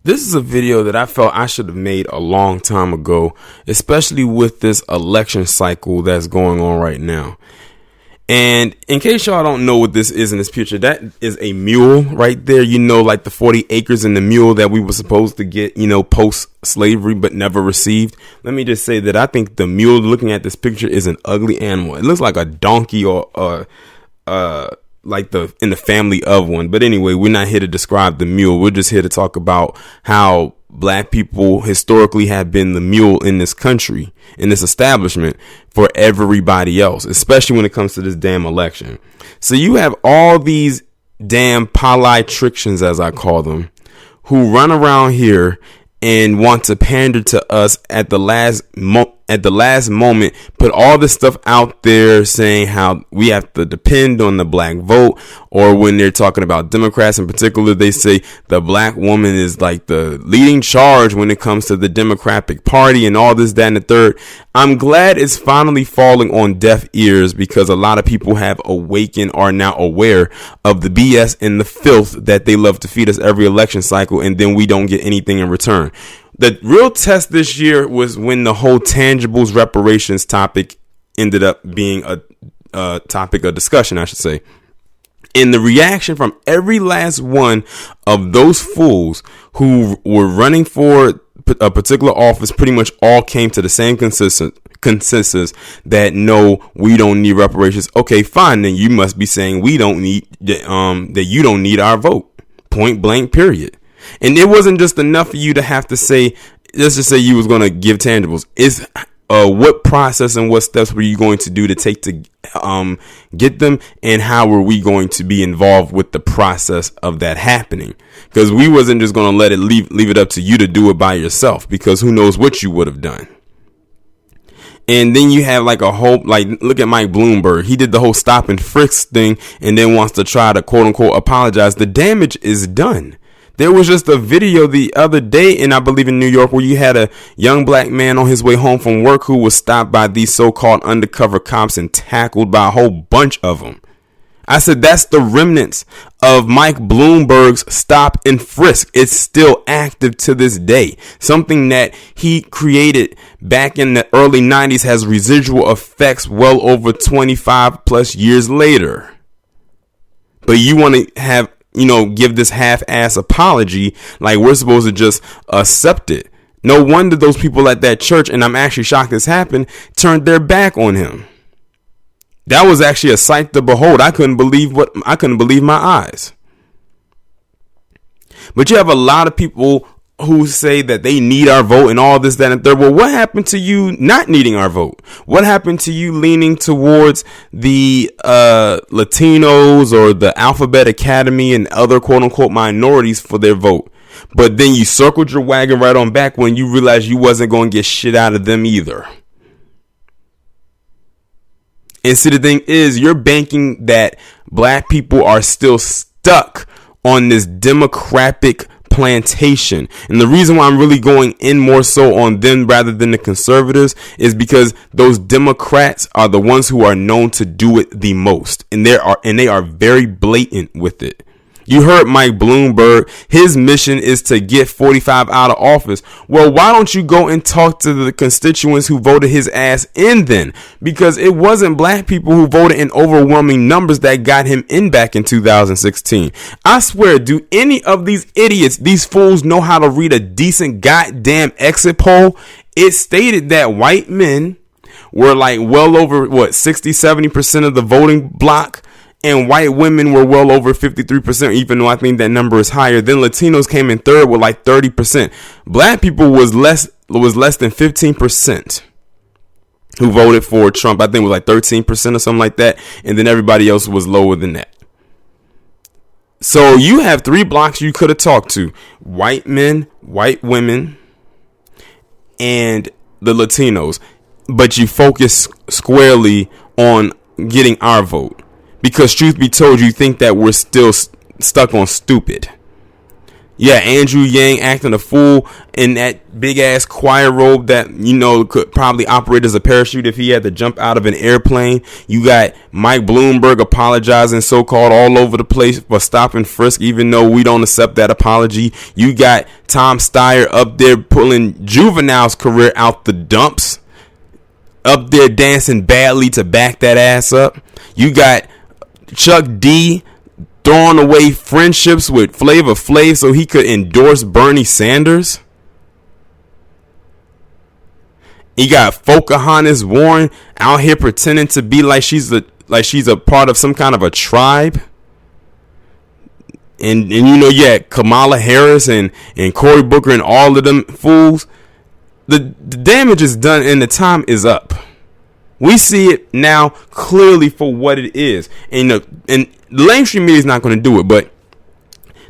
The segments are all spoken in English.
This is a video that I felt I should have made a long time ago, especially with this election cycle that's going on right now. And in case y'all don't know what this is in this picture, that is a mule right there. You know, like the 40 acres in the mule that we were supposed to get, you know, post slavery, but never received. Let me just say that I think the mule, looking at this picture, is an ugly animal. It looks like a donkey or like in the family of one. But anyway, we're not here to describe the mule. We're just here to talk about how black people historically have been the mule in this country, in this establishment, for everybody else, especially when it comes to this damn election. So you have all these damn politicians, as I call them, who run around here and want to pander to us at the last moment, put all this stuff out there saying how we have to depend on the black vote, or when they're talking about Democrats in particular, they say the black woman is like the leading charge when it comes to the Democratic Party and all this, that, and the third. I'm glad it's finally falling on deaf ears, because a lot of people have awakened, are now aware of the BS and the filth that they love to feed us every election cycle, and then we don't get anything in return. The real test this year was when the whole tangibles reparations topic ended up being a topic of discussion, I should say. And the reaction from every last one of those fools who were running for a particular office pretty much all came to the same consensus that no, we don't need reparations. Okay, fine. Then you must be saying we don't need that you don't need our vote. Point blank, period. And it wasn't just enough for you to have to say, let's just say you was going to give tangibles. It's what process and what steps were you going to do to take to get them, and how were we going to be involved with the process of that happening? Because we wasn't just going to let it leave it up to you to do it by yourself, because who knows what you would have done. And then you have like a whole, like, look at Mike Bloomberg. He did the whole stop and frisk thing and then wants to try to quote unquote apologize. The damage is done. There was just a video the other day, and I believe in New York, where you had a young black man on his way home from work who was stopped by these so-called undercover cops and tackled by a whole bunch of them. I said, that's the remnants of Mike Bloomberg's stop and frisk. It's still active to this day. Something that he created back in the early 90s has residual effects well over 25 plus years later. But you want to have, give this half-ass apology like we're supposed to just accept it. No wonder those people at that church, and I'm actually shocked this happened, turned their back on him. That was actually a sight to behold. I couldn't believe my eyes. But you have a lot of people who say that they need our vote and all this, that, and third. Well, what happened to you not needing our vote? What happened to you leaning towards the Latinos or the Alphabet Academy and other quote unquote minorities for their vote? But then you circled your wagon right on back when you realized you wasn't going to get shit out of them either. And see, the thing is, you're banking that black people are still stuck on this democratic plantation. And the reason why I'm really going in more so on them rather than the conservatives is because those Democrats are the ones who are known to do it the most. And they are very blatant with it. You heard Mike Bloomberg. His mission is to get 45 out of office. Well, why don't you go and talk to the constituents who voted his ass in then? Because it wasn't black people who voted in overwhelming numbers that got him in back in 2016. I swear, do any of these idiots, these fools, know how to read a decent goddamn exit poll? It stated that white men were like well over 60-70% of the voting block. And white women were well over 53%, even though I think that number is higher. Then Latinos came in third with like 30%. Black people was less than 15% who voted for Trump. I think it was like 13% or something like that. And then everybody else was lower than that. So you have three blocks you could have talked to: white men, white women, and the Latinos. But you focus squarely on getting our vote. Because truth be told, you think that we're still stuck on stupid. Yeah, Andrew Yang acting a fool in that big ass choir robe that, could probably operate as a parachute if he had to jump out of an airplane. You got Mike Bloomberg apologizing so-called all over the place for stop and frisk, even though we don't accept that apology. You got Tom Steyer up there pulling Juvenile's career out the dumps, up there dancing badly to back that ass up. You got Chuck D throwing away friendships with Flavor Flav so he could endorse Bernie Sanders. You got Pocahontas Warren out here pretending to be like she's a part of some kind of a tribe. And Kamala Harris and Cory Booker and all of them fools. The damage is done and the time is up. We see it now clearly for what it is. And the mainstream media is not going to do it, but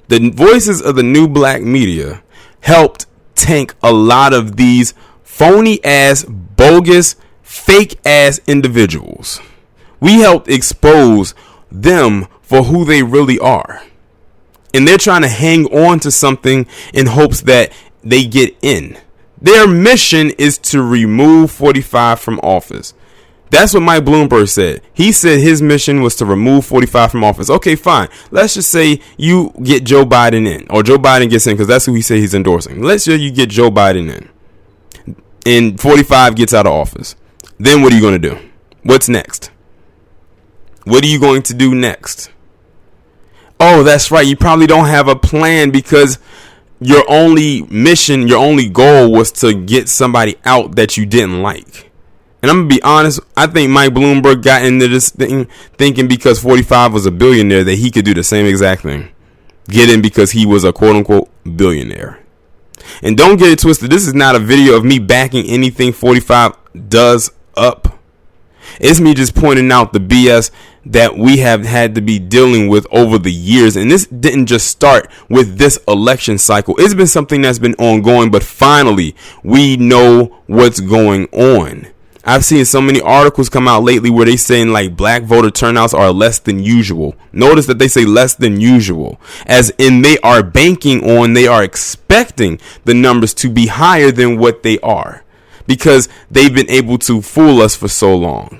the voices of the new black media helped tank a lot of these phony ass, bogus, fake ass individuals. We helped expose them for who they really are. And they're trying to hang on to something in hopes that they get in. Their mission is to remove 45 from office. That's what Mike Bloomberg said. He said his mission was to remove 45 from office. Okay, fine. Let's just say you get Joe Biden in, or Joe Biden gets in, because that's who he said he's endorsing. Let's say you get Joe Biden in, and 45 gets out of office. Then what are you going to do? What's next? What are you going to do next? Oh, that's right. You probably don't have a plan because your only mission, your only goal was to get somebody out that you didn't like. And I'm going to be honest, I think Mike Bloomberg got into this thing thinking because 45 was a billionaire that he could do the same exact thing. Get in because he was a quote-unquote billionaire. And don't get it twisted. This is not a video of me backing anything 45 does up. It's me just pointing out the BS that we have had to be dealing with over the years. And this didn't just start with this election cycle. It's been something that's been ongoing, but finally we know what's going on. I've seen so many articles come out lately where they saying like black voter turnouts are less than usual. Notice that they say less than usual, as in they are they are expecting the numbers to be higher than what they are because they've been able to fool us for so long.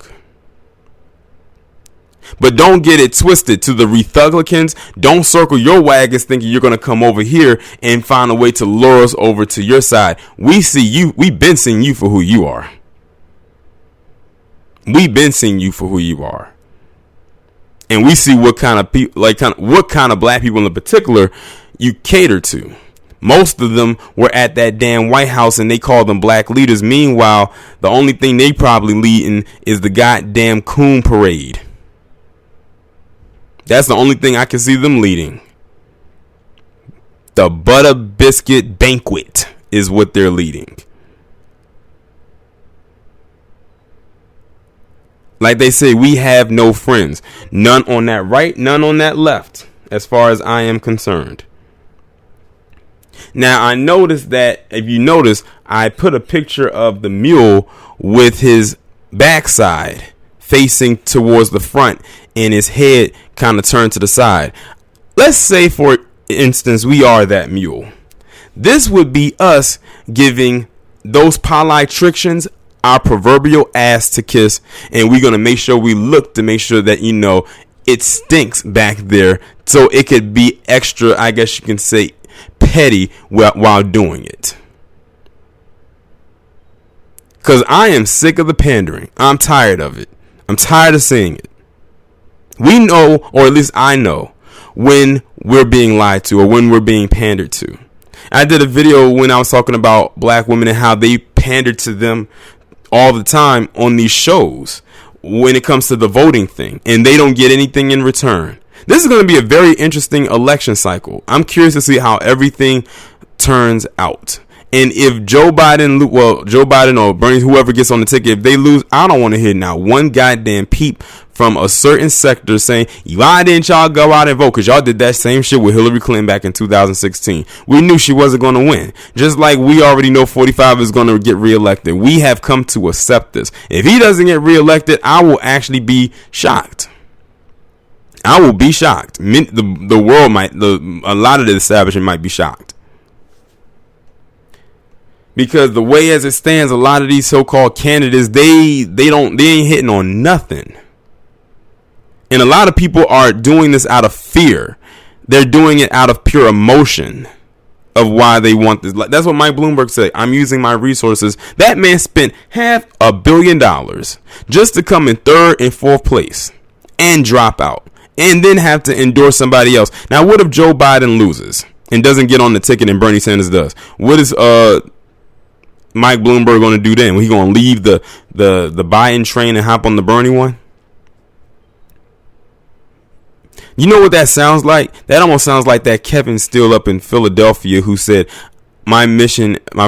But don't get it twisted to the Republicans. Don't circle your wagons thinking you're going to come over here and find a way to lure us over to your side. We see you. We've been seeing you for who you are. We've been seeing you for who you are. And we see what kind of people, what kind of black people in particular you cater to. Most of them were at that damn White House and they call them black leaders. Meanwhile, the only thing they probably leading is the goddamn coon parade. That's the only thing I can see them leading. The butter biscuit banquet is what they're leading. Like they say, we have no friends. None on that right, none on that left, as far as I am concerned. Now, I noticed that, if you notice, I put a picture of the mule with his backside facing towards the front and his head kind of turned to the side. Let's say, for instance, we are that mule. This would be us giving those polytrictions our proverbial ass to kiss, and we're going to make sure we look to make sure that, it stinks back there so it could be extra, I guess you can say, petty while doing it. Because I am sick of the pandering. I'm tired of it. I'm tired of seeing it. We know, or at least I know, when we're being lied to or when we're being pandered to. I did a video when I was talking about black women and how they pandered to them all the time on these shows when it comes to the voting thing, and they don't get anything in return. This is going to be a very interesting election cycle. I'm curious to see how everything turns out. And if Joe Biden or Bernie, whoever gets on the ticket, if they lose, I don't want to hear now one goddamn peep from a certain sector saying, why didn't y'all go out and vote? Because y'all did that same shit with Hillary Clinton back in 2016. We knew she wasn't going to win. Just like we already know 45 is going to get reelected. We have come to accept this. If he doesn't get reelected, I will actually be shocked. I will be shocked. The world might, a lot of the establishment might be shocked. Because the way as it stands, a lot of these so-called candidates, they ain't hitting on nothing. And a lot of people are doing this out of fear. They're doing it out of pure emotion of why they want this. That's what Mike Bloomberg said. I'm using my resources. That man spent $500 million just to come in third and fourth place and drop out and then have to endorse somebody else. Now, what if Joe Biden loses and doesn't get on the ticket and Bernie Sanders does? What is Mike Bloomberg going to do then? He going to leave the Biden train and hop on the Bernie one? You know what that sounds like? That almost sounds like that Kevin Steele up in Philadelphia who said, my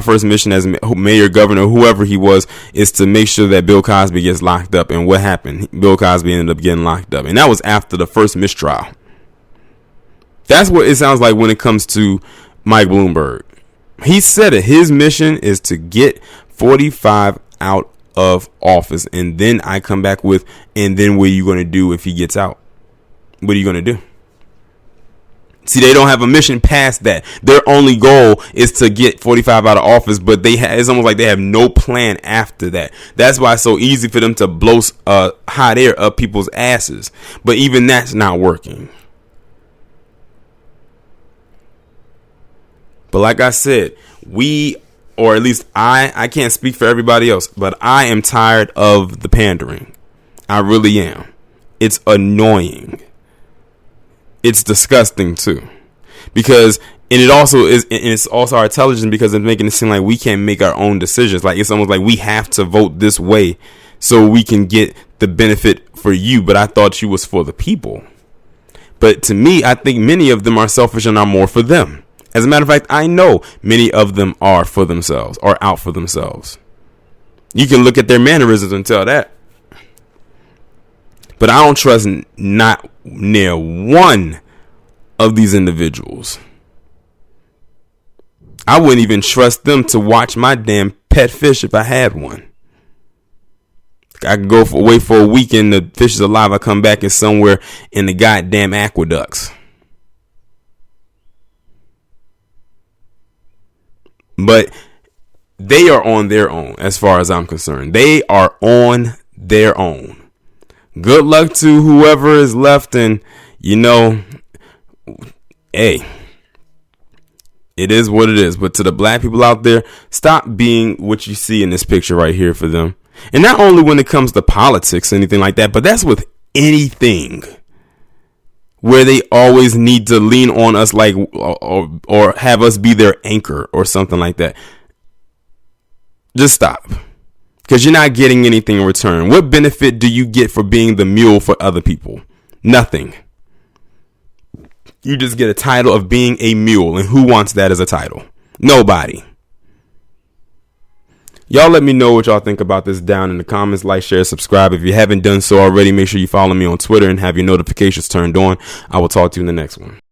first mission as mayor, governor, whoever he was, is to make sure that Bill Cosby gets locked up. And what happened? Bill Cosby ended up getting locked up. And that was after the first mistrial. That's what it sounds like when it comes to Mike Bloomberg. He said it. His mission is to get 45 out of office. And then I come back with, and then what are you going to do if he gets out? What are you going to do? See, they don't have a mission past that. Their only goal is to get 45 out of office, but it's almost like they have no plan after that. That's why it's so easy for them to blow hot air up people's asses. But even that's not working. But like I said, or at least I can't speak for everybody else, but I am tired of the pandering. I really am. It's annoying. It's disgusting too, because it's also our television, because it's making it seem like we can't make our own decisions. Like it's almost like we have to vote this way so we can get the benefit for you. But I thought you was for the people. But to me, I think many of them are selfish and are more for them. As a matter of fact, I know many of them are for themselves or out for themselves. You can look at their mannerisms and tell that. But I don't trust not near one of these individuals. I wouldn't even trust them to watch my damn pet fish if I had one. I could go away for a weekend, the fish is alive, I come back and somewhere in the goddamn aqueducts. But they are on their own as far as I'm concerned. They are on their own. Good luck to whoever is left, and hey, it is what it is. But to the black people out there, stop being what you see in this picture right here for them. And not only when it comes to politics or anything like that, but that's with anything where they always need to lean on us, like or have us be their anchor or something like that. Just stop. Because you're not getting anything in return. What benefit do you get for being the mule for other people? Nothing. You just get a title of being a mule. And who wants that as a title? Nobody. Y'all let me know what y'all think about this down in the comments. Like, share, subscribe. If you haven't done so already, make sure you follow me on Twitter and have your notifications turned on. I will talk to you in the next one.